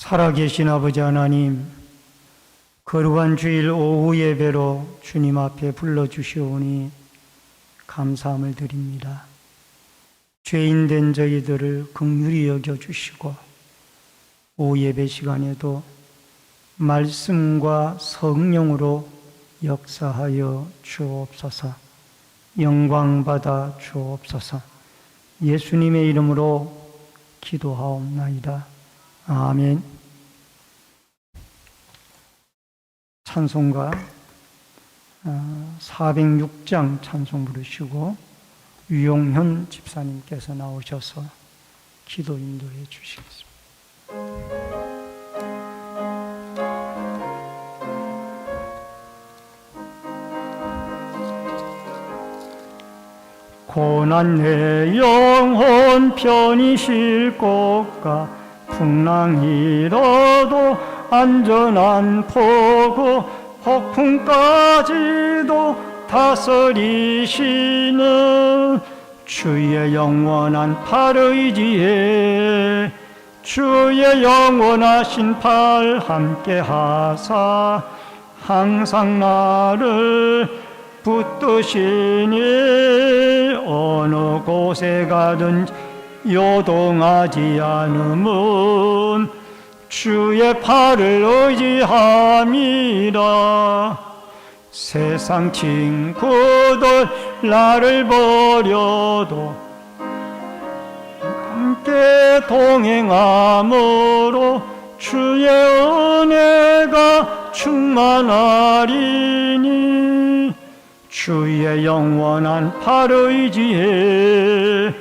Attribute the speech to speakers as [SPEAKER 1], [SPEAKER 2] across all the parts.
[SPEAKER 1] 살아계신 아버지 하나님, 거룩한 주일 오후 예배로 주님 앞에 불러주시오니 감사함을 드립니다. 죄인된 저희들을 긍휼히 여겨주시고 오후 예배 시간에도 말씀과 성령으로 역사하여 주옵소서. 영광받아 주옵소서. 예수님의 이름으로 기도하옵나이다. 아멘. 찬송가 406장 찬송 부르시고 유용현 집사님께서 나오셔서 기도 인도해 주시겠습니다. 고난 내 영혼 편히 쉴 곳가 풍랑이라도 안전한 포구 폭풍까지도 다스리시는 주의 영원한 팔 의지에 주의 영원하신 팔 함께 하사 항상 나를 붙드시니 어느 곳에 가든지 요동하지 않음은 주의 팔을 의지함이라. 세상 친구들 나를 버려도 함께 동행함으로 주의 은혜가 충만하리니 주의 영원한 팔 의지에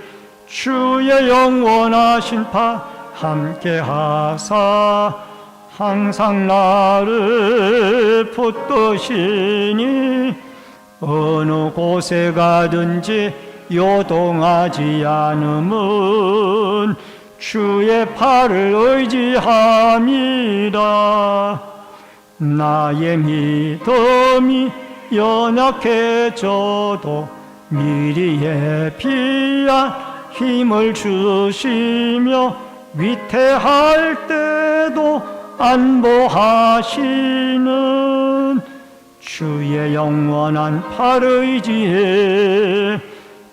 [SPEAKER 1] 주의 영원하신 팔 함께 하사 항상 나를 붙드시니 어느 곳에 가든지 요동하지 않음은 주의 팔을 의지함이라. 나의 믿음이 연약해져도 미리 예비한 힘을 주시며 위태할 때도 안보하시는 주의 영원한 팔 의지에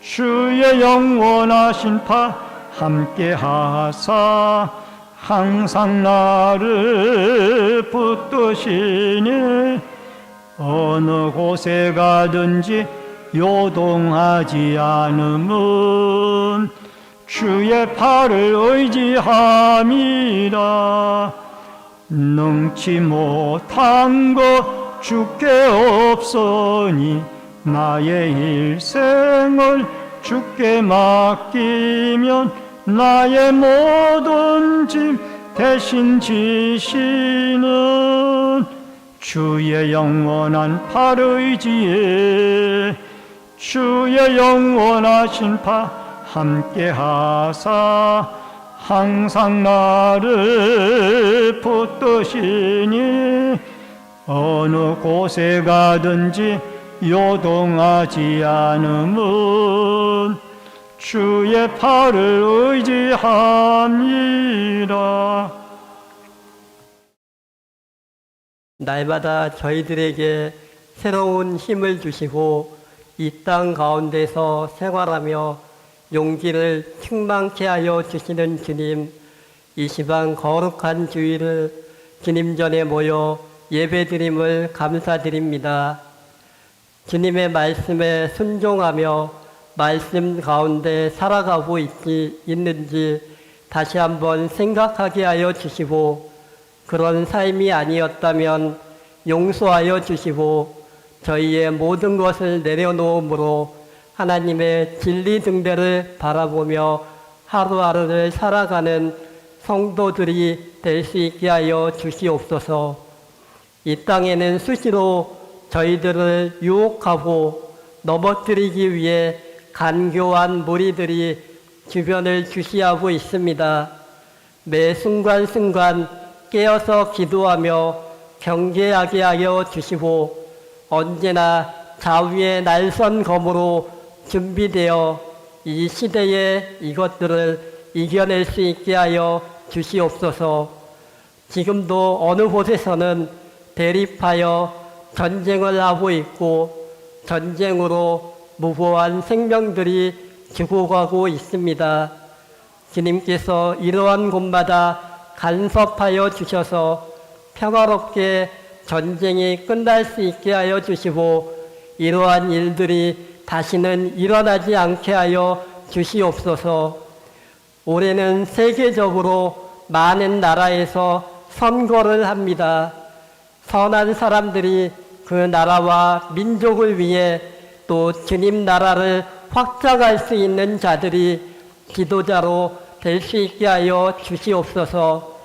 [SPEAKER 1] 주의 영원하신 팔 함께 하사 항상 나를 붙드시니 어느 곳에 가든지 요동하지 않음은 주의 팔을 의지함이라. 능치 못한 것 주께 없으니 나의 일생을 주께 맡기면 나의 모든 짐 대신 지시는 주의 영원한 팔 의지에 주의 영원하신 팔 함께 하사 항상 나를 붙드시니 어느 곳에 가든지 요동하지 않음은 주의 팔을 의지함이라.
[SPEAKER 2] 날마다 저희들에게 새로운 힘을 주시고 이 땅 가운데서 생활하며 용기를 충만케 하여 주시는 주님, 이 시간 거룩한 주일을 주님 전에 모여 예배드림을 감사드립니다. 주님의 말씀에 순종하며 말씀 가운데 살아가고 있는지 다시 한번 생각하게 하여 주시고, 그런 삶이 아니었다면 용서하여 주시고 저희의 모든 것을 내려놓음으로 하나님의 진리 등대를 바라보며 하루하루를 살아가는 성도들이 될 수 있게 하여 주시옵소서. 이 땅에는 수시로 저희들을 유혹하고 넘어뜨리기 위해 간교한 무리들이 주변을 주시하고 있습니다. 매 순간순간 깨어서 기도하며 경계하게 하여 주시고 언제나 자위의 날선 검으로 준비되어 이 시대의 이것들을 이겨낼 수 있게 하여 주시옵소서. 지금도 어느 곳에서는 대립하여 전쟁을 하고 있고 전쟁으로 무고한 생명들이 죽어가고 있습니다. 주님께서 이러한 곳마다 간섭하여 주셔서 평화롭게 전쟁이 끝날 수 있게 하여 주시고 이러한 일들이 다시는 일어나지 않게 하여 주시옵소서. 올해는 세계적으로 많은 나라에서 선거를 합니다. 선한 사람들이 그 나라와 민족을 위해 또 주님 나라를 확장할 수 있는 자들이 지도자로 될 수 있게 하여 주시옵소서.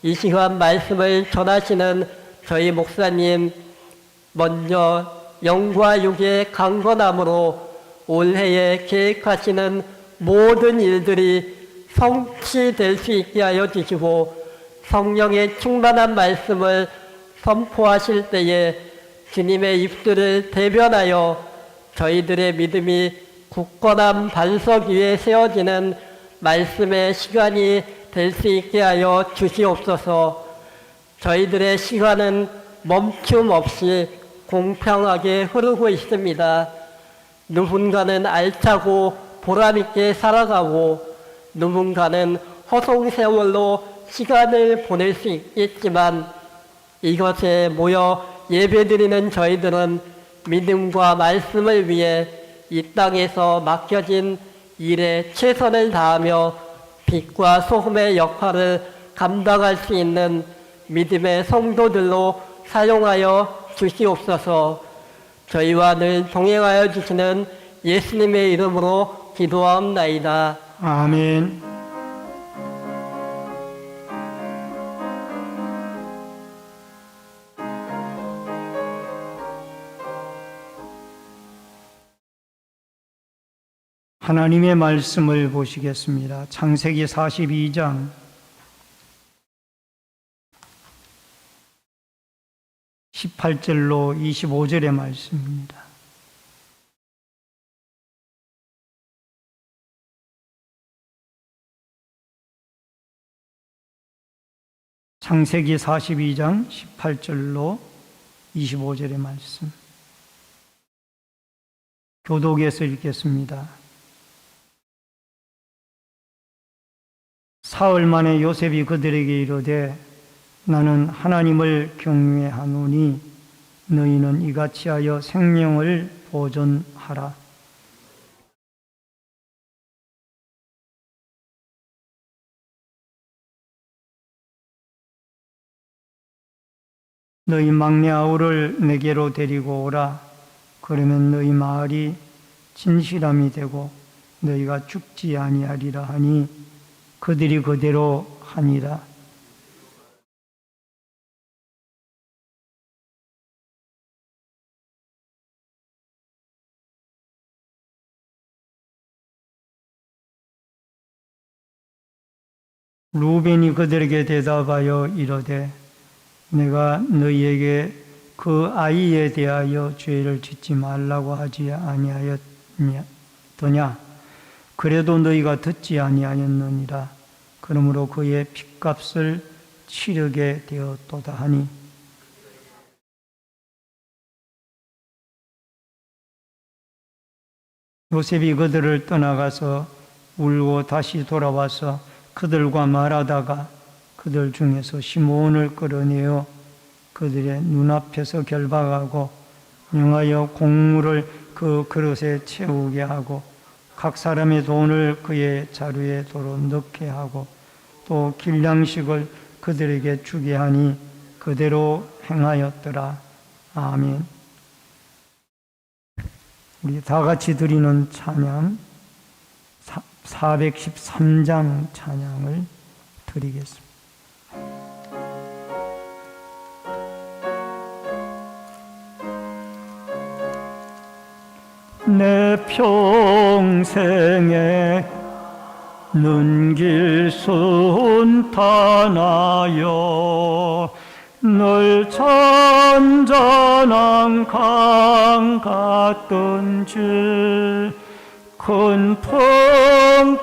[SPEAKER 2] 이 시간 말씀을 전하시는 저희 목사님 먼저 영과 육의 강건함으로 올해에 계획하시는 모든 일들이 성취될 수 있게 하여 주시고 성령의 충만한 말씀을 선포하실 때에 주님의 입술을 대변하여 저희들의 믿음이 굳건한 반석 위에 세워지는 말씀의 시간이 될 수 있게 하여 주시옵소서. 저희들의 시간은 멈춤 없이 공평하게 흐르고 있습니다. 누군가는 알차고 보람있게 살아가고 누군가는 허송세월로 시간을 보낼 수 있겠지만 이것에 모여 예배드리는 저희들은 믿음과 말씀을 위해 이 땅에서 맡겨진 일에 최선을 다하며 빛과 소금의 역할을 감당할 수 있는 믿음의 성도들로 사용하여 주시옵소서. 저희와 늘 동행하여 주시는 예수님의 이름으로 기도하옵나이다.
[SPEAKER 1] 아멘. 하나님의 말씀을 보시겠습니다. 창세기 42장 18절로 25절의 말씀입니다. 창세기 42장 18절로 25절의 말씀. 교독에서 읽겠습니다. 사흘 만에 요셉이 그들에게 이르되 나는 하나님을 경외하노니 너희는 이같이 하여 생명을 보존하라. 너희 막내 아우를 내게로 데리고 오라. 그러면 너희 말이 진실함이 되고 너희가 죽지 아니하리라 하니 그들이 그대로 하니라. 루벤이 그들에게 대답하여 이르되 내가 너희에게 그 아이에 대하여 죄를 짓지 말라고 하지 아니하였더냐? 그래도 너희가 듣지 아니하였느니라. 그러므로 그의 핏값을 치르게 되었도다 하니 요셉이 그들을 떠나가서 울고 다시 돌아와서 그들과 말하다가 그들 중에서 시몬을 끌어내어 그들의 눈앞에서 결박하고 명하여 곡물을 그 그릇에 채우게 하고 각 사람의 돈을 그의 자루에 도로 넣게 하고 또 길량식을 그들에게 주게 하니 그대로 행하였더라. 아멘. 우리 다 같이 드리는 찬양 413장 찬양을 드리겠습니다. 내 평생에 눈길 순탄하여 늘 잔잔한 강 같던 줄 큰 풍파로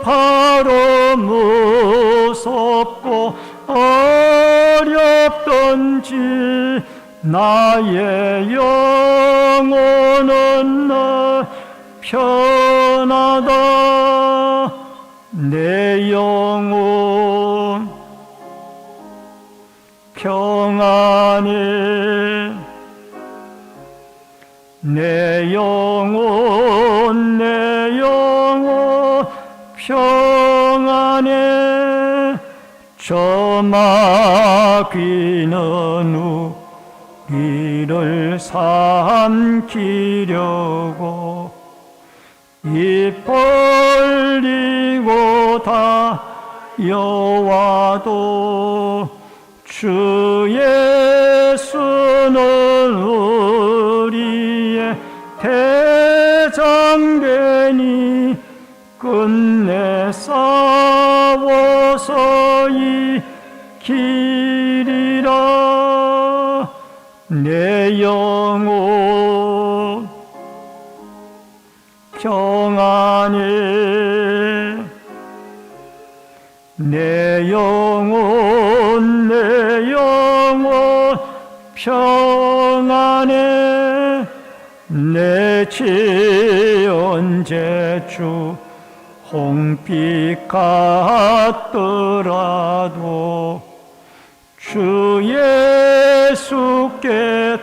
[SPEAKER 1] 무섭고 어려운 어디든지 나의 영혼은 너 편하다. 내 영혼 평안해. 내 영혼 평안해. 저 마귀는 우리를 삼키려고 입 벌리고 다여와도 주 예수는 우리의 대장되니 끝내 싸워서 이기리라. 내 영혼 평안해. 내 영혼 평안해. 내 지언제 주 홍빛 같더라도 주 예수께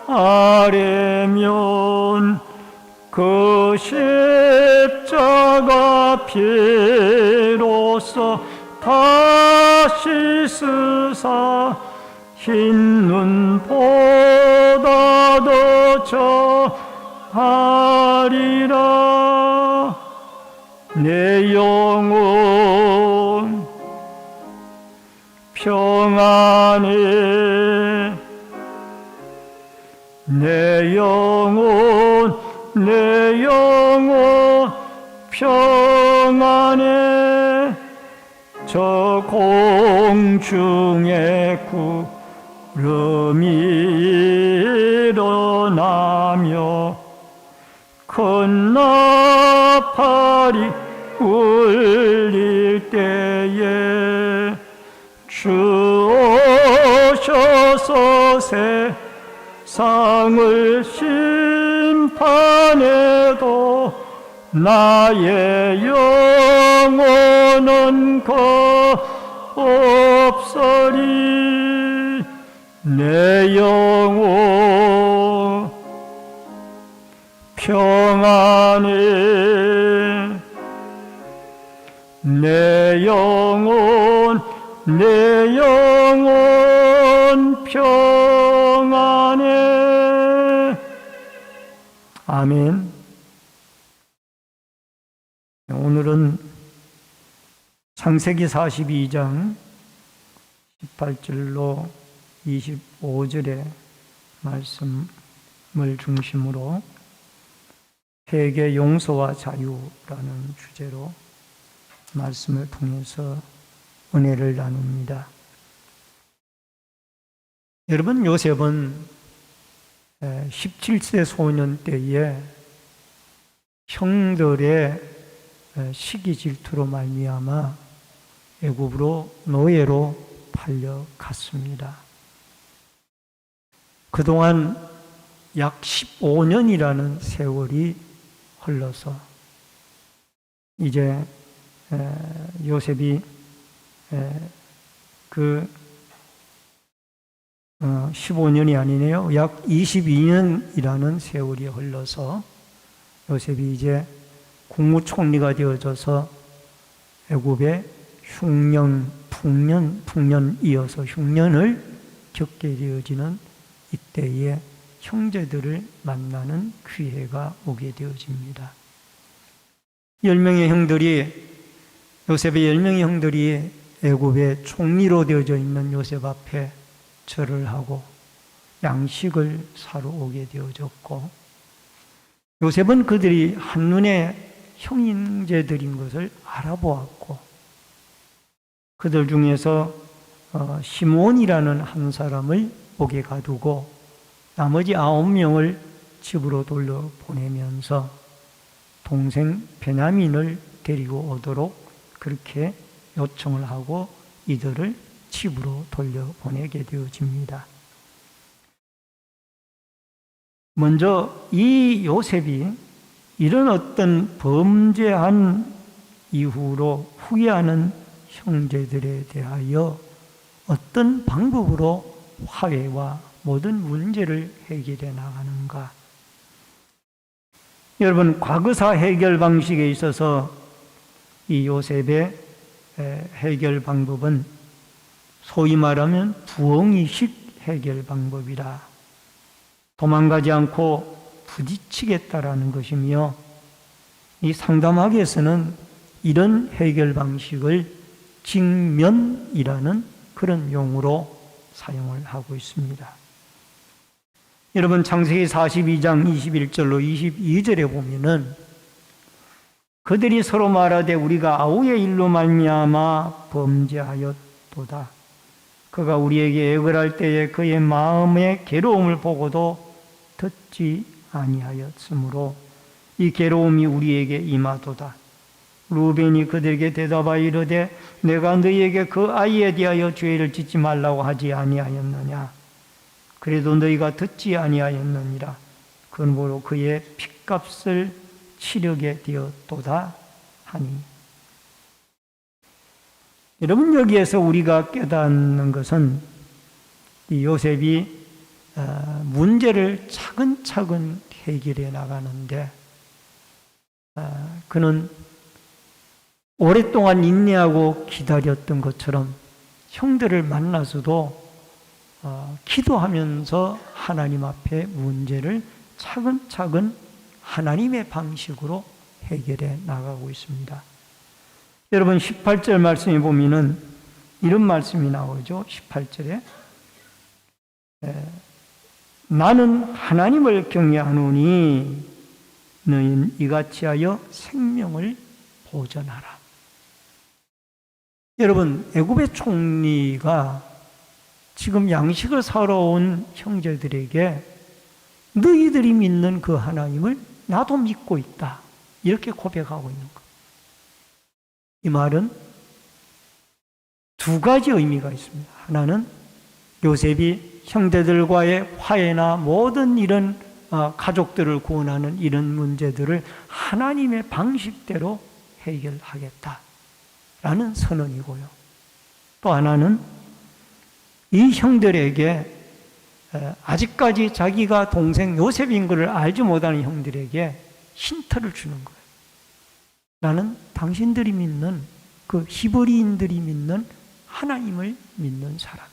[SPEAKER 1] 닿으려면 그 십자가 피로써 다시 쓰사 흰 눈보다 더 저하리라. 내 영혼 평안해. 내 영혼 평안해. 저 공중에 구름이 일어나며 큰 나팔이 울릴 때에 주 오셔서 세상을 심판해도 나의 영혼은 겁없으리. 내 영혼 평안해. 내 영혼 평안해. 아멘. 오늘은 창세기 42장 18절로 25절의 말씀을 중심으로 회개 용서와 자유라는 주제로 말씀을 통해서 은혜를 나눕니다. 여러분, 요셉은 17세 소년 때에 형들의 시기 질투로 말미암아 애굽으로 노예로 팔려갔습니다. 그동안 약 15년이라는 세월이 흘러서 이제 요셉이 그 15년이 아니네요. 약 22년이라는 세월이 흘러서 요셉이 이제 국무총리가 되어져서 애굽의 흉년, 풍년 이어서 흉년을 겪게 되어지는 이때에 형제들을 만나는 기회가 오게 되어집니다. 10명의 형들이, 요셉의 10명의 형들이 애굽의 총리로 되어져 있는 요셉 앞에 절을 하고 양식을 사러 오게 되어졌고, 요셉은 그들이 한눈에 형제들인 것을 알아보았고, 그들 중에서 시몬이라는 한 사람을 옥에 가두고 나머지 9명을 집으로 돌려보내면서 동생 베냐민을 데리고 오도록 그렇게 요청을 하고 이들을 집으로 돌려보내게 되어집니다. 먼저 이 요셉이 이런 어떤 범죄한 이후로 후회하는 형제들에 대하여 어떤 방법으로 화해와 모든 문제를 해결해 나가는가? 여러분, 과거사 해결 방식에 있어서 이 요셉의 해결 방법은 소위 말하면 부엉이식 해결 방법이라 도망가지 않고 부딪히겠다라는 것이며, 이 상담학에서는 이런 해결 방식을 직면이라는 그런 용어로 사용을 하고 있습니다. 여러분, 창세기 42장 21절로 22절에 보면은 그들이 서로 말하되 우리가 아우의 일로 말미암아 범죄하였도다. 그가 우리에게 애걸할 때에 그의 마음의 괴로움을 보고도 듣지 아니하였으므로 이 괴로움이 우리에게 임하도다. 루벤이 그들에게 대답하여 이르되 내가 너희에게 그 아이에 대하여 죄를 짓지 말라고 하지 아니하였느냐? 그래도 너희가 듣지 아니하였느니라. 그러므로 그의 핏값을 치르게 되었도다 하니. 여러분, 여기에서 우리가 깨닫는 것은 이 요셉이 문제를 차근차근 해결해 나가는데, 그는 오랫동안 인내하고 기다렸던 것처럼 형들을 만나서도 기도하면서 하나님 앞에 문제를 차근차근 하나님의 방식으로 해결해 나가고 있습니다. 여러분, 18절 말씀에 보면은 이런 말씀이 나오죠. 18절에 나는 하나님을 경외하노니 너희는 이같이 하여 생명을 보전하라. 여러분, 애굽의 총리가 지금 양식을 사러 온 형제들에게 너희들이 믿는 그 하나님을 나도 믿고 있다, 이렇게 고백하고 있는 것. 이 말은 두 가지 의미가 있습니다. 하나는 요셉이 형제들과의 화해나 모든 이런 가족들을 구원하는 이런 문제들을 하나님의 방식대로 해결하겠다라는 선언이고요. 또 하나는 이 형들에게 아직까지 자기가 동생 요셉인 것을 알지 못하는 형들에게 힌트를 주는 거예요. 나는 당신들이 믿는 그 히브리인들이 믿는 하나님을 믿는 사람이다.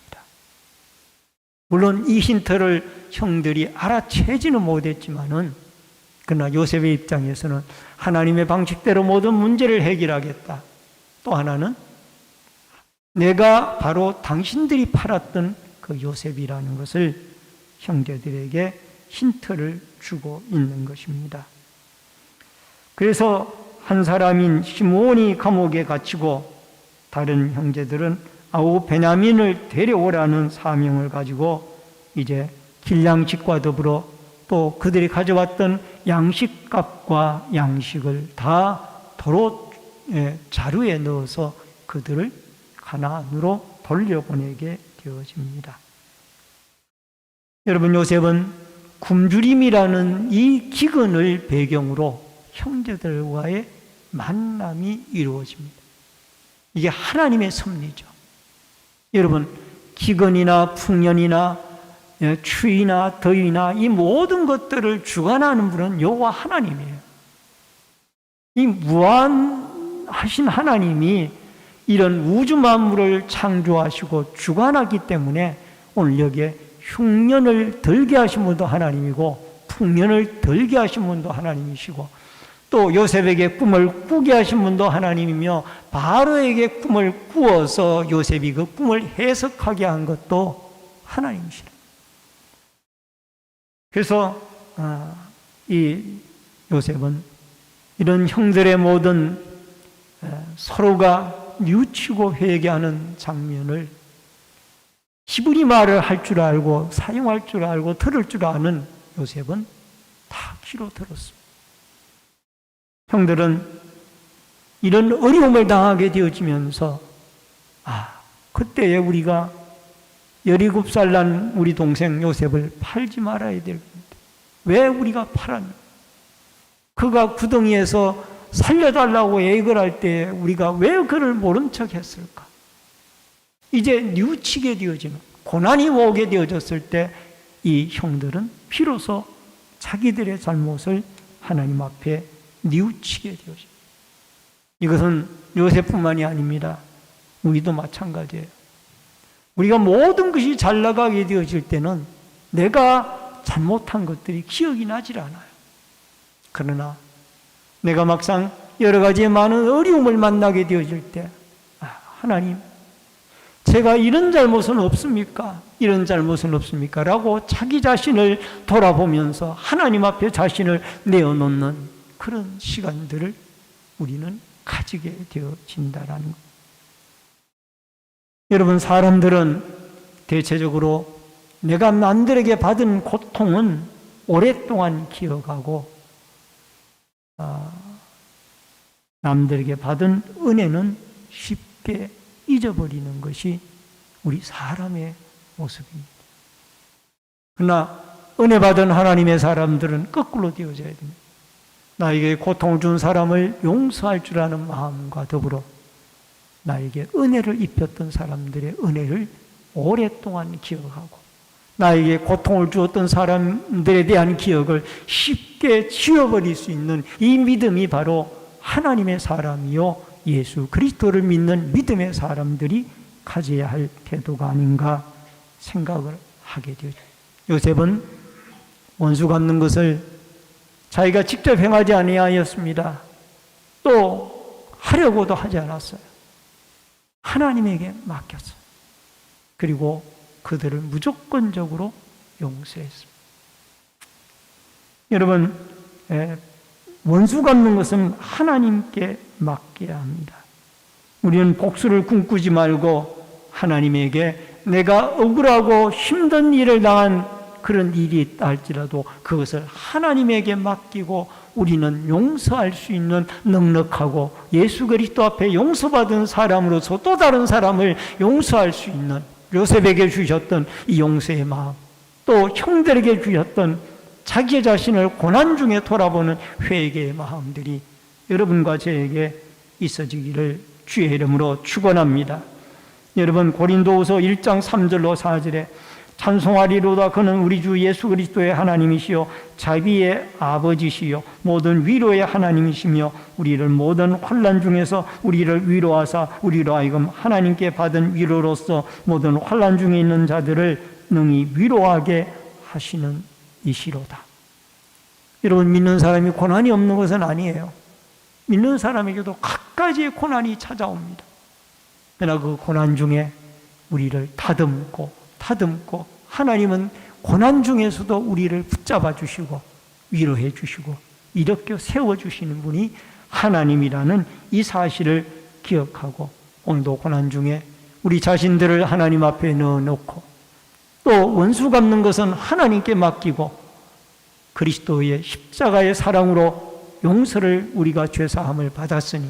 [SPEAKER 1] 물론 이 힌트를 형들이 알아채지는 못했지만은, 그러나 요셉의 입장에서는 하나님의 방식대로 모든 문제를 해결하겠다. 또 하나는 내가 바로 당신들이 팔았던 그 요셉이라는 것을 형제들에게 힌트를 주고 있는 것입니다. 그래서 한 사람인 시므온이 감옥에 갇히고 다른 형제들은 아우 베냐민을 데려오라는 사명을 가지고 이제 길양식과 더불어 또 그들이 가져왔던 양식값과 양식을 다 도로 자루에 넣어서 그들을 가나안으로 돌려보내게 되어집니다. 여러분, 요셉은 굶주림이라는 이 기근을 배경으로 형제들과의 만남이 이루어집니다. 이게 하나님의 섭리죠. 여러분, 기근이나 풍년이나 추위나 더위나 이 모든 것들을 주관하는 분은 여호와 하나님이에요. 이 무한하신 하나님이 이런 우주 만물을 창조하시고 주관하기 때문에 오늘 여기에 흉년을 들게 하신 분도 하나님이고 풍년을 들게 하신 분도 하나님이시고, 또 요셉에게 꿈을 꾸게 하신 분도 하나님이며 바로에게 꿈을 꾸어서 요셉이 그 꿈을 해석하게 한 것도 하나님이시다. 그래서 이 요셉은 이런 형들의 모든 서로가 뉘우치고 회개하는 장면을 히브리 말을 할 줄 알고 사용할 줄 알고 들을 줄 아는 요셉은 다 귀로 들었습니다. 형들은 이런 어려움을 당하게 되어지면서 그때에 우리가 17살 난 우리 동생 요셉을 팔지 말아야 될 건데 왜 우리가 팔았냐? 그가 구덩이에서 살려달라고 애걸 할 때 우리가 왜 그를 모른 척 했을까? 이제 뉘우치게 되어지는, 고난이 오게 되어졌을 때 이 형들은 비로소 자기들의 잘못을 하나님 앞에 뉘우치게 되어집니다. 이것은 요셉뿐만이 아닙니다. 우리도 마찬가지예요. 우리가 모든 것이 잘 나가게 되어질 때는 내가 잘못한 것들이 기억이 나질 않아요. 그러나 내가 막상 여러 가지의 많은 어려움을 만나게 되어질 때, 하나님, 제가 이런 잘못은 없습니까? 이런 잘못은 없습니까? 라고 자기 자신을 돌아보면서 하나님 앞에 자신을 내어놓는 그런 시간들을 우리는 가지게 되어진다라는 것. 여러분, 사람들은 대체적으로 내가 남들에게 받은 고통은 오랫동안 기억하고 남들에게 받은 은혜는 쉽게 잊어버리는 것이 우리 사람의 모습입니다. 그러나 은혜 받은 하나님의 사람들은 거꾸로 되어져야 됩니다. 나에게 고통을 준 사람을 용서할 줄 아는 마음과 더불어 나에게 은혜를 입혔던 사람들의 은혜를 오랫동안 기억하고 나에게 고통을 주었던 사람들에 대한 기억을 쉽게 지워버릴 수 있는 이 믿음이 바로 하나님의 사람이요 예수 그리스도를 믿는 믿음의 사람들이 가져야 할 태도가 아닌가 생각을 하게 되죠. 요셉은 원수 갚는 것을 자기가 직접 행하지 아니하였습니다. 또 하려고도 하지 않았어요. 하나님에게 맡겼어요. 그리고 그들을 무조건적으로 용서했습니다. 여러분, 원수 갚는 것은 하나님께 맡겨야 합니다. 우리는 복수를 꿈꾸지 말고 하나님에게 내가 억울하고 힘든 일을 당한 그런 일이 있다 할지라도 그것을 하나님에게 맡기고 우리는 용서할 수 있는 넉넉하고 예수 그리스도 앞에 용서받은 사람으로서 또 다른 사람을 용서할 수 있는 요셉에게 주셨던 이 용서의 마음, 또 형들에게 주셨던 자기 자신을 고난 중에 돌아보는 회개의 마음들이 여러분과 저에게 있어지기를 주의 이름으로 축원합니다. 여러분, 고린도후서 1장 3절로 4절에 찬송하리로다 그는 우리 주 예수 그리스도의 하나님이시요 자비의 아버지시요 모든 위로의 하나님이시며 우리를 모든 환난 중에서 우리를 위로하사 우리로 하여금 하나님께 받은 위로로서 모든 환난 중에 있는 자들을 능히 위로하게 하시는 이시로다. 여러분, 믿는 사람이 고난이 없는 것은 아니에요. 믿는 사람에게도 갖가지의 고난이 찾아옵니다. 그러나 그 고난 중에 우리를 다듬고 하나님은 고난 중에서도 우리를 붙잡아 주시고 위로해 주시고 이렇게 세워주시는 분이 하나님이라는 이 사실을 기억하고 오늘도 고난 중에 우리 자신들을 하나님 앞에 넣어놓고 또 원수 갚는 것은 하나님께 맡기고 그리스도의 십자가의 사랑으로 용서를 우리가 죄사함을 받았으니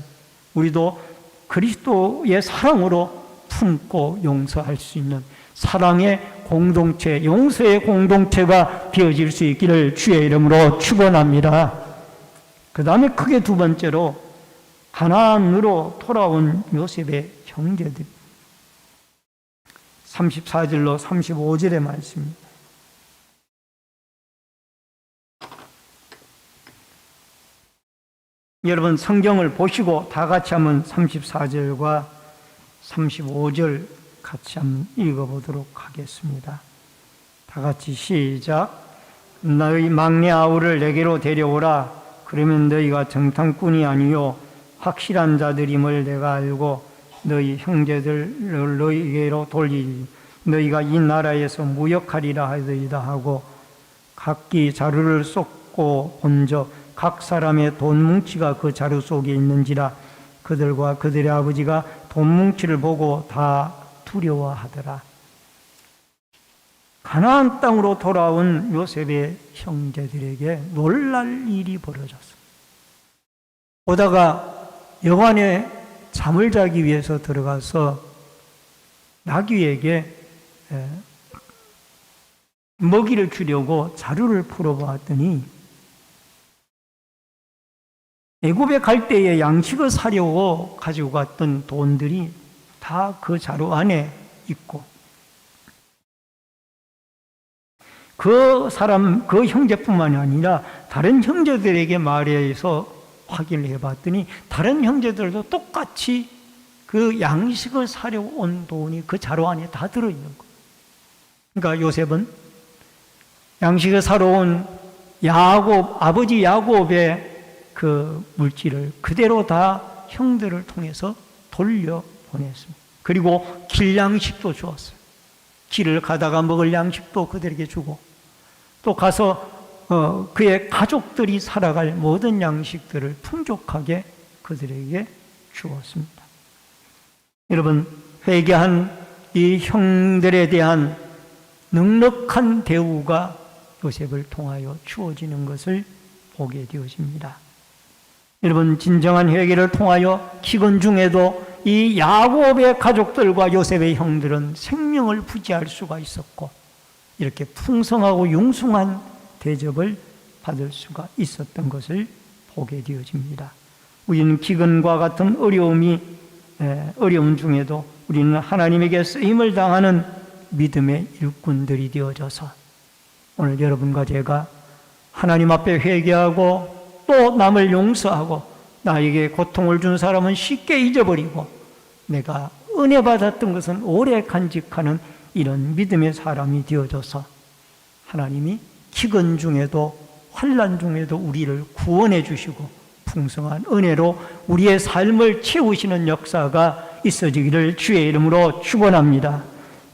[SPEAKER 1] 우리도 그리스도의 사랑으로 품고 용서할 수 있는 사랑의 공동체, 용서의 공동체가 되어질 수 있기를 주의 이름으로 축원합니다. 그 다음에 크게 두 번째로 가나안으로 돌아온 요셉의 형제들 34절로 35절의 말씀입니다. 여러분 성경을 보시고 다 같이 한번 34절과 35절 같이 한번 읽어보도록 하겠습니다. 다 같이 시작. 너희 막내 아우를 내게로 데려오라. 그러면 너희가 정탐꾼이 아니요 확실한 자들임을 내가 알고 너희 형제들을 너희에게로 돌리리. 너희가 이 나라에서 무역하리라 하더이다 하고 각기 자루를 쏟고 본적 각 사람의 돈 뭉치가 그 자루 속에 있는지라 그들과 그들의 아버지가 돈 뭉치를 보고 다 두려워하더라. 가나안 땅으로 돌아온 요셉의 형제들에게 놀랄 일이 벌어졌습니다. 오다가 여관에 잠을 자기 위해서 들어가서 나귀에게 먹이를 주려고 자루를 풀어보았더니 애굽에 갈 때에 양식을 사려고 가지고 갔던 돈들이 다 그 자루 안에 있고, 그 형제뿐만이 아니라 다른 형제들에게 말해서 확인을 해봤더니 다른 형제들도 똑같이 그 양식을 사려고 온 돈이 그 자루 안에 다 들어있는 거예요. 그러니까 요셉은 양식을 사러 온 아버지 야곱의 그 물질을 그대로 다 형들을 통해서 돌려보냈습니다. 그리고 길 양식도 주었어요. 길을 가다가 먹을 양식도 그들에게 주고, 또 가서 그의 가족들이 살아갈 모든 양식들을 풍족하게 그들에게 주었습니다. 여러분, 회개한 이 형들에 대한 넉넉한 대우가 요셉을 통하여 주어지는 것을 보게 되어집니다. 여러분, 진정한 회개를 통하여 기근 중에도 이 야곱의 가족들과 요셉의 형들은 생명을 부지할 수가 있었고, 이렇게 풍성하고 융숭한 대접을 받을 수가 있었던 것을 보게 되어집니다. 우리는 기근과 같은 어려움 중에도 우리는 하나님에게 쓰임을 당하는 믿음의 일꾼들이 되어져서 오늘 여러분과 제가 하나님 앞에 회개하고 또 남을 용서하고 나에게 고통을 준 사람은 쉽게 잊어버리고 내가 은혜 받았던 것은 오래 간직하는 이런 믿음의 사람이 되어져서 하나님이 기근 중에도 환난 중에도 우리를 구원해 주시고 풍성한 은혜로 우리의 삶을 채우시는 역사가 있어지기를 주의 이름으로 축원합니다.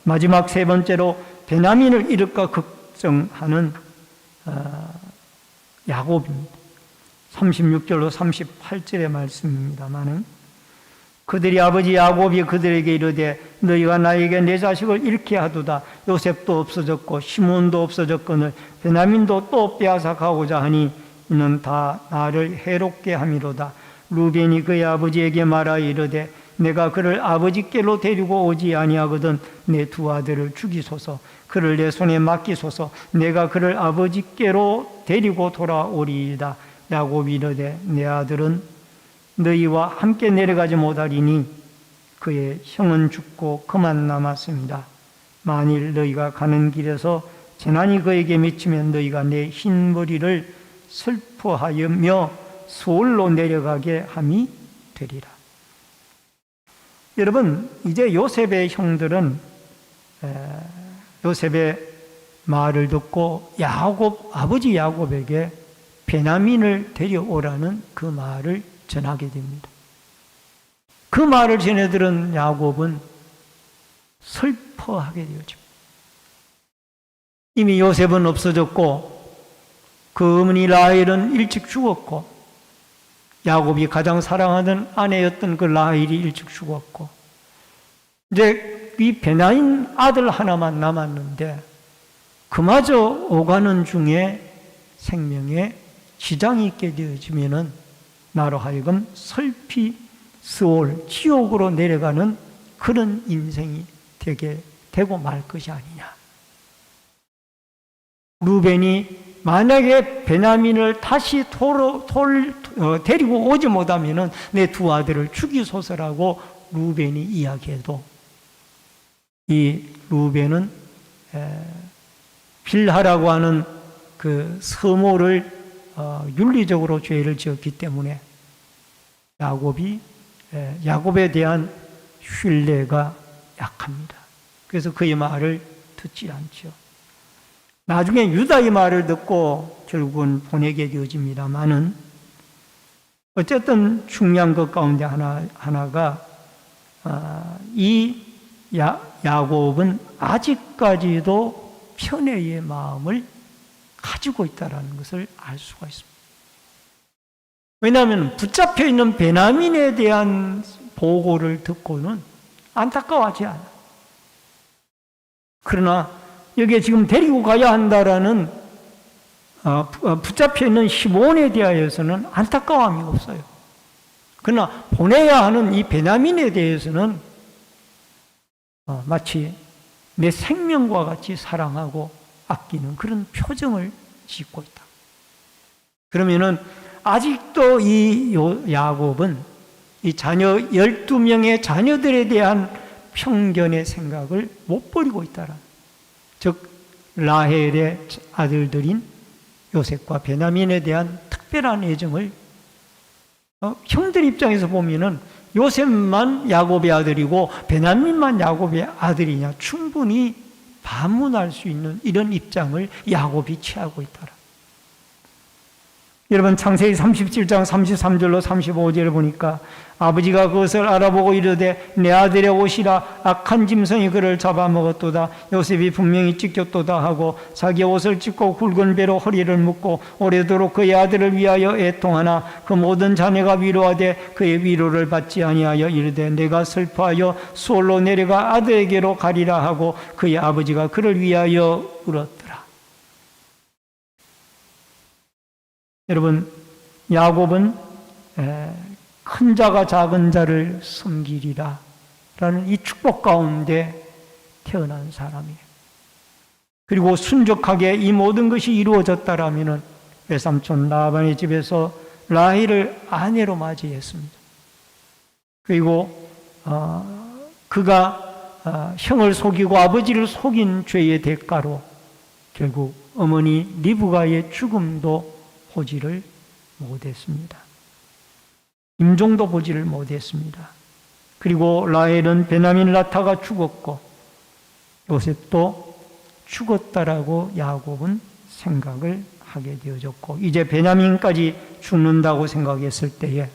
[SPEAKER 1] 마지막 세 번째로 베냐민을 잃을까 걱정하는 야곱입니다. 36절로 38절의 말씀입니다마는 그들이 아버지 야곱이 그들에게 이르되 너희가 나에게 내 자식을 잃게 하도다. 요셉도 없어졌고 시몬도 없어졌거늘 베냐민도 또 빼앗아 가고자 하니 이는 다 나를 해롭게 함이로다. 루벤이 그의 아버지에게 말하여 이르되 내가 그를 아버지께로 데리고 오지 아니하거든 내 두 아들을 죽이소서. 그를 내 손에 맡기소서. 내가 그를 아버지께로 데리고 돌아오리이다. 야곱이 이르되 내 아들은 너희와 함께 내려가지 못하리니 그의 형은 죽고 그만 남았습니다. 만일 너희가 가는 길에서 재난이 그에게 미치면 너희가 내 흰 머리를 슬퍼하며 수월로 내려가게 함이 되리라. 여러분, 이제 요셉의 형들은 요셉의 말을 듣고 아버지 야곱에게 베냐민을 데려오라는 그 말을 전하게 됩니다. 그 말을 전해들은 야곱은 슬퍼하게 되어집니다. 이미 요셉은 없어졌고 그 어머니 라헬은 일찍 죽었고 야곱이 가장 사랑하던 아내였던 그 라헬이 일찍 죽었고 이제 이 베냐민 아들 하나만 남았는데 그마저 오가는 중에 생명에 지장이 있게 되어지면은 나로 하여금 슬피 스올 지옥으로 내려가는 그런 인생이 되고 말 것이 아니냐. 루벤이 만약에 베냐민을 다시 데리고 오지 못하면 내 두 아들을 죽이소서라고 루벤이 이야기해도 이 루벤은 빌하라고 하는 그 서모를 윤리적으로 죄를 지었기 때문에 야곱에 대한 신뢰가 약합니다. 그래서 그의 말을 듣지 않죠. 나중에 유다의 말을 듣고 결국은 보내게 되어집니다만은 어쨌든 중요한 것 가운데 하나가 이 야곱은 아직까지도 편애의 마음을 가지고 있다는 것을 알 수가 있습니다. 왜냐하면 붙잡혀 있는 베냐민에 대한 보고를 듣고는 안타까워하지 않아. 그러나 여기에 지금 데리고 가야 한다라는 붙잡혀 있는 시몬에 대하여서는 안타까움이 없어요. 그러나 보내야 하는 이 베냐민에 대해서는 마치 내 생명과 같이 사랑하고 아끼는 그런 표정을 짓고 있다. 그러면은 아직도 이 야곱은 이 자녀 12명의 자녀들에 대한 편견의 생각을 못 버리고 있다라. 즉 라헬의 아들들인 요셉과 베냐민에 대한 특별한 애정을 형들 입장에서 보면은 요셉만 야곱의 아들이고 베냐민만 야곱의 아들이냐 충분히 반문할 수 있는 이런 입장을 야곱이 취하고 있더라. 여러분 창세기 37장 33절로 35절을 보니까 아버지가 그것을 알아보고 이르되 내 아들의 옷이라 악한 짐승이 그를 잡아먹었도다. 요셉이 분명히 찢겼도다 하고 자기 옷을 찢고 굵은 배로 허리를 묶고 오래도록 그의 아들을 위하여 애통하나 그 모든 자녀가 위로하되 그의 위로를 받지 아니하여 이르되 내가 슬퍼하여 수월로 내려가 아들에게로 가리라 하고 그의 아버지가 그를 위하여 울었더라. 여러분, 야곱은 큰 자가 작은 자를 섬기리라 라는 이 축복 가운데 태어난 사람이에요. 그리고 순적하게 이 모든 것이 이루어졌다라면 외삼촌 라반의 집에서 라헬을 아내로 맞이했습니다. 그리고 그가 형을 속이고 아버지를 속인 죄의 대가로 결국 어머니 리브가의 죽음도 보지를 못했습니다. 임종도 보지를 못했습니다. 그리고 라헬은 베냐민 라타가 죽었고 요셉도 죽었다라고 야곱은 생각을 하게 되어졌고 이제 베냐민까지 죽는다고 생각했을 때에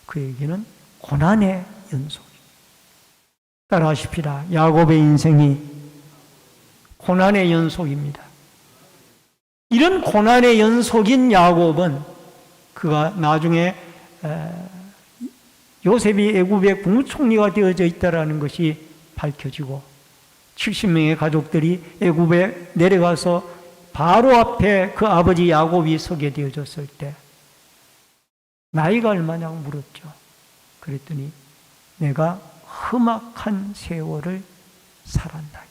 [SPEAKER 1] 그에게는 고난의 연속. 따라하십시다. 야곱의 인생이 고난의 연속입니다. 이런 고난의 연속인 야곱은 그가 나중에 요셉이 애굽의 국무총리가 되어져 있다는 것이 밝혀지고 70명의 가족들이 애굽에 내려가서 바로 앞에 그 아버지 야곱이 서게 되어졌을 때 나이가 얼마냐고 물었죠. 그랬더니 내가 험악한 세월을 살았나이다.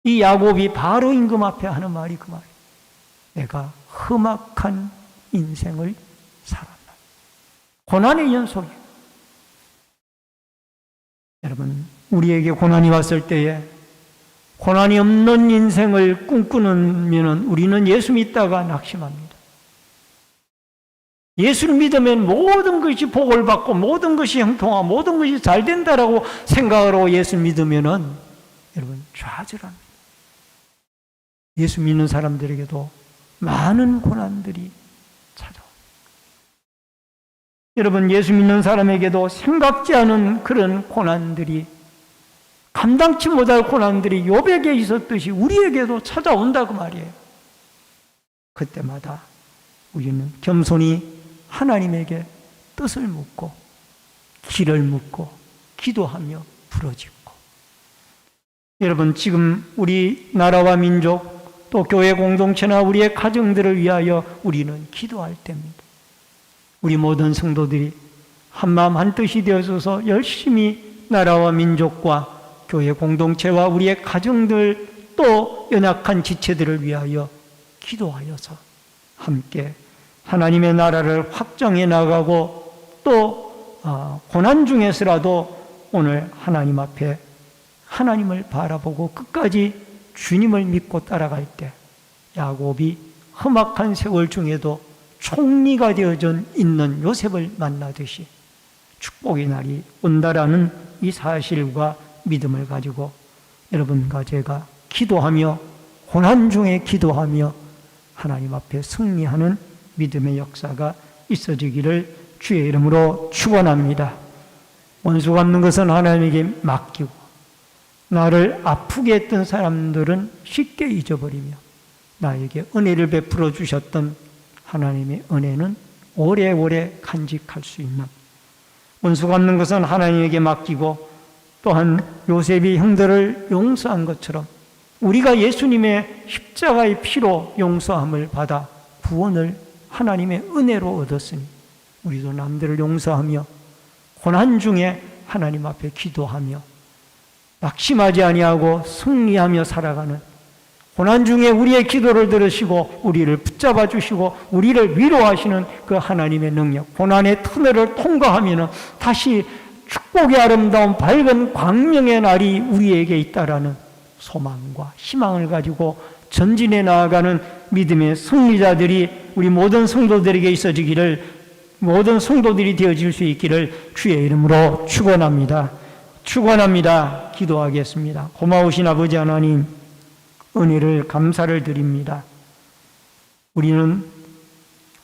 [SPEAKER 1] 이 야곱이 바로 임금 앞에 하는 말이 그 말이에요. 내가 험악한 인생을 살았다. 고난의 연속이에요. 여러분, 우리에게 고난이 왔을 때에 고난이 없는 인생을 꿈꾸면 우리는 예수 믿다가 낙심합니다. 예수를 믿으면 모든 것이 복을 받고 모든 것이 형통하고 모든 것이 잘 된다라고 생각하고 예수 믿으면은 여러분 좌절합니다. 예수 믿는 사람들에게도 많은 고난들이 찾아옵니다. 여러분, 예수 믿는 사람에게도 생각지 않은 그런 고난들이, 감당치 못할 고난들이 욥에게 있었듯이 우리에게도 찾아온다고 말이에요. 그때마다 우리는 겸손히 하나님에게 뜻을 묻고 길을 묻고 기도하며 부르짖고. 여러분, 지금 우리 나라와 민족 또 교회 공동체나 우리의 가정들을 위하여 우리는 기도할 때입니다. 우리 모든 성도들이 한마음 한뜻이 되어서 열심히 나라와 민족과 교회 공동체와 우리의 가정들 또 연약한 지체들을 위하여 기도하여서 함께 하나님의 나라를 확장해 나가고 또 고난 중에서라도 오늘 하나님 앞에 하나님을 바라보고 끝까지 주님을 믿고 따라갈 때 야곱이 험악한 세월 중에도 총리가 되어져 있는 요셉을 만나듯이 축복의 날이 온다라는 이 사실과 믿음을 가지고 여러분과 제가 기도하며 고난 중에 기도하며 하나님 앞에 승리하는 믿음의 역사가 있어지기를 주의 이름으로 축원합니다. 원수 갚는 것은 하나님에게 맡기고 나를 아프게 했던 사람들은 쉽게 잊어버리며 나에게 은혜를 베풀어 주셨던 하나님의 은혜는 오래오래 간직할 수 있는, 원수 갚는 것은 하나님에게 맡기고 또한 요셉이 형들을 용서한 것처럼 우리가 예수님의 십자가의 피로 용서함을 받아 구원을 하나님의 은혜로 얻었으니 우리도 남들을 용서하며 고난 중에 하나님 앞에 기도하며 낙심하지 아니하고 승리하며 살아가는, 고난 중에 우리의 기도를 들으시고 우리를 붙잡아 주시고 우리를 위로하시는 그 하나님의 능력, 고난의 터널을 통과하면 다시 축복의 아름다운 밝은 광명의 날이 우리에게 있다라는 소망과 희망을 가지고 전진해 나아가는 믿음의 승리자들이 우리 모든 성도들에게 있어지기를, 모든 성도들이 되어질 수 있기를 주의 이름으로 축원합니다. 축원합니다. 기도하겠습니다. 고마우신 아버지 하나님, 은혜를 감사를 드립니다. 우리는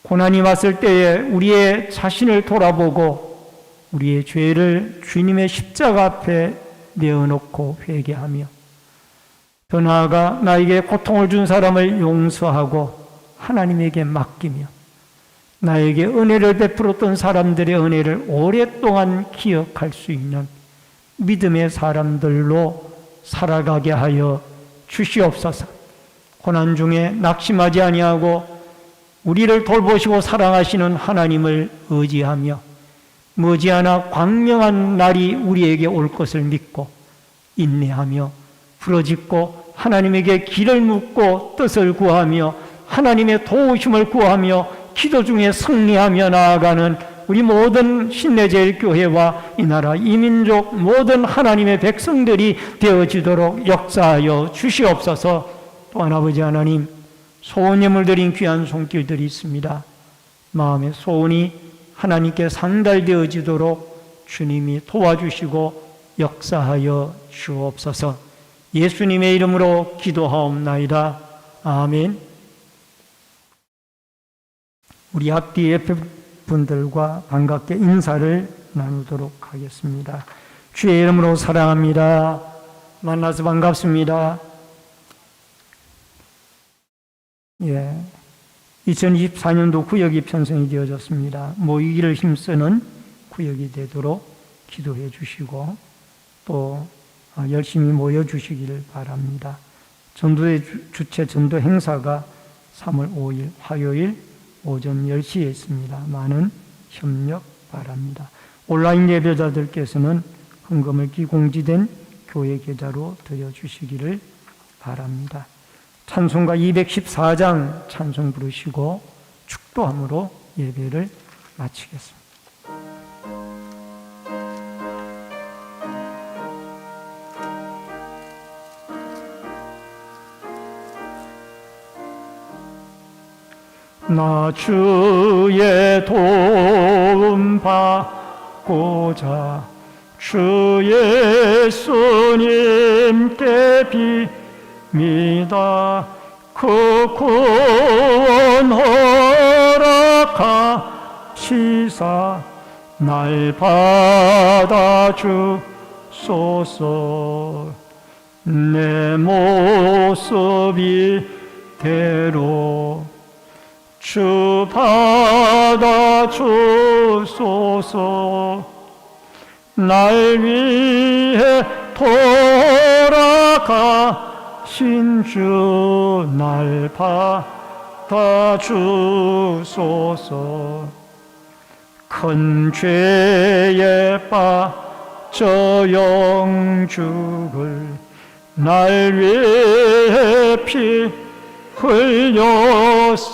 [SPEAKER 1] 고난이 왔을 때에 우리의 자신을 돌아보고 우리의 죄를 주님의 십자가 앞에 내어놓고 회개하며, 더 나아가 나에게 고통을 준 사람을 용서하고 하나님에게 맡기며, 나에게 은혜를 베풀었던 사람들의 은혜를 오랫동안 기억할 수 있는 믿음의 사람들로 살아가게 하여 주시옵소서. 고난 중에 낙심하지 아니하고 우리를 돌보시고 사랑하시는 하나님을 의지하며 머지않아 광명한 날이 우리에게 올 것을 믿고 인내하며 부르짖고 하나님에게 길을 묻고 뜻을 구하며 하나님의 도우심을 구하며 기도 중에 승리하며 나아가는 우리 모든 신내제일교회와 이 나라 이민족 모든 하나님의 백성들이 되어지도록 역사하여 주시옵소서. 또한 아버지 하나님, 소원예물 드린 귀한 손길들이 있습니다. 마음의 소원이 하나님께 상달되어지도록 주님이 도와주시고 역사하여 주옵소서. 예수님의 이름으로 기도하옵나이다. 아멘. 우리 앞뒤 옆에 분들과 반갑게 인사를 나누도록 하겠습니다. 주의 이름으로 사랑합니다. 만나서 반갑습니다. 2024년도 구역이 편성이 되어졌습니다. 모이기를 힘쓰는 구역이 되도록 기도해 주시고 또 열심히 모여 주시기를 바랍니다. 전도의 주최 전도 행사가 3월 5일 화요일 오전 10시에 있습니다. 많은 협력 바랍니다. 온라인 예배자들께서는 헌금을 기공지된 교회 계좌로 드려주시기를 바랍니다. 찬송가 214장 찬송 부르시고 축도함으로 예배를 마치겠습니다. 나 주의 도움 받고자 주 예수님께 빕니다. 그 구원 허락하시사 날 받아주소서. 내 모습 이대로 주 받아주소서. 날 위해 돌아가신 주 날 받아주소서. 큰 죄에 빠져 영죽을 날 위해 피 흘렸으니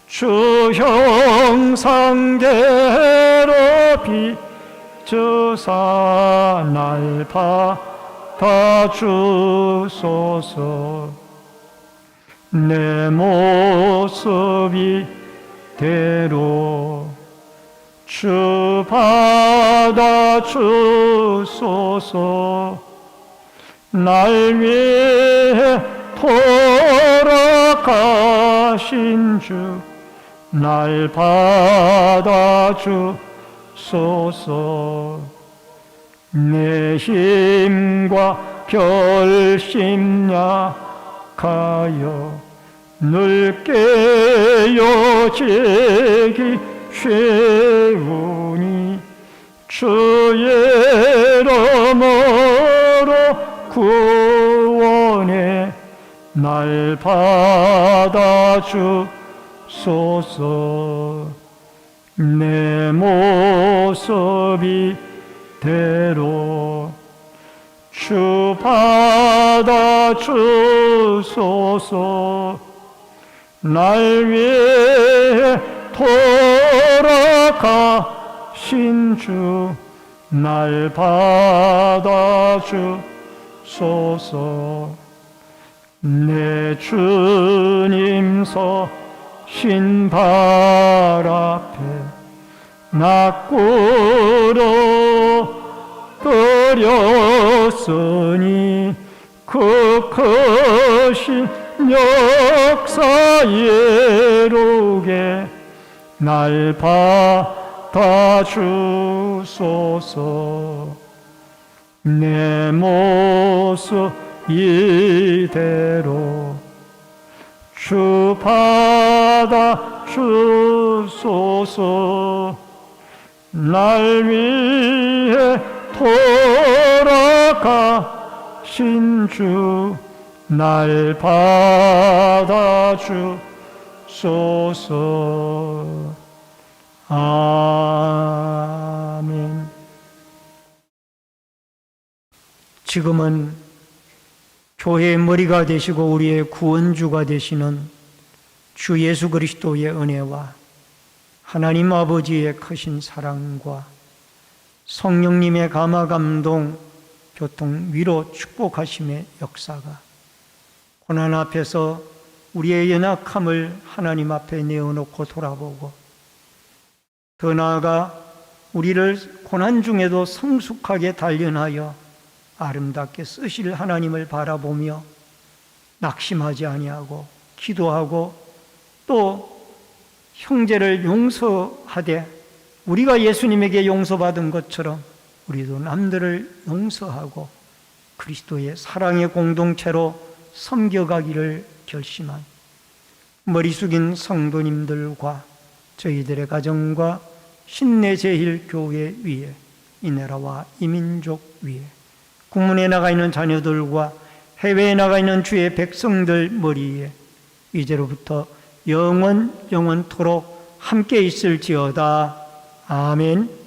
[SPEAKER 1] 주 형상대로 빚으사 날 받아주소서. 내 모습 이대로 주 받아주소서. 날 위해 돌아가신 주 날 받아주소서. 내 힘과 결심 약하여 늘 깨어지기 쉬우니 주의 이름으로 구원해 날 받아주소서. 내 모습 이대로 받아주소서. 날 위해 돌아가신 주 날 받아주소서. 내 주님 서신 발 앞에 나 꿇어버렸으니 그 크신 역사 예로게 날 받아주소서. 내 모습 이대로 주 받아주소서. 날 위해 돌아가신 주 날 받아주소서. 아멘. 지금은 교회의 머리가 되시고 우리의 구원주가 되시는 주 예수 그리스도의 은혜와 하나님 아버지의 크신 사랑과 성령님의 감화 감동 교통 위로 축복하심의 역사가 고난 앞에서 우리의 연약함을 하나님 앞에 내어놓고 돌아보고 더 나아가 우리를 고난 중에도 성숙하게 단련하여 아름답게 쓰실 하나님을 바라보며 낙심하지 아니하고 기도하고 또 형제를 용서하되 우리가 예수님에게 용서받은 것처럼 우리도 남들을 용서하고 그리스도의 사랑의 공동체로 섬겨가기를 결심한 머리 숙인 성도님들과 저희들의 가정과 신내제일교회 위에 이 나라와 이 민족 위에 국문에 나가 있는 자녀들과 해외에 나가 있는 주의 백성들 머리에 이제로부터 영원토록 함께 있을지어다. 아멘.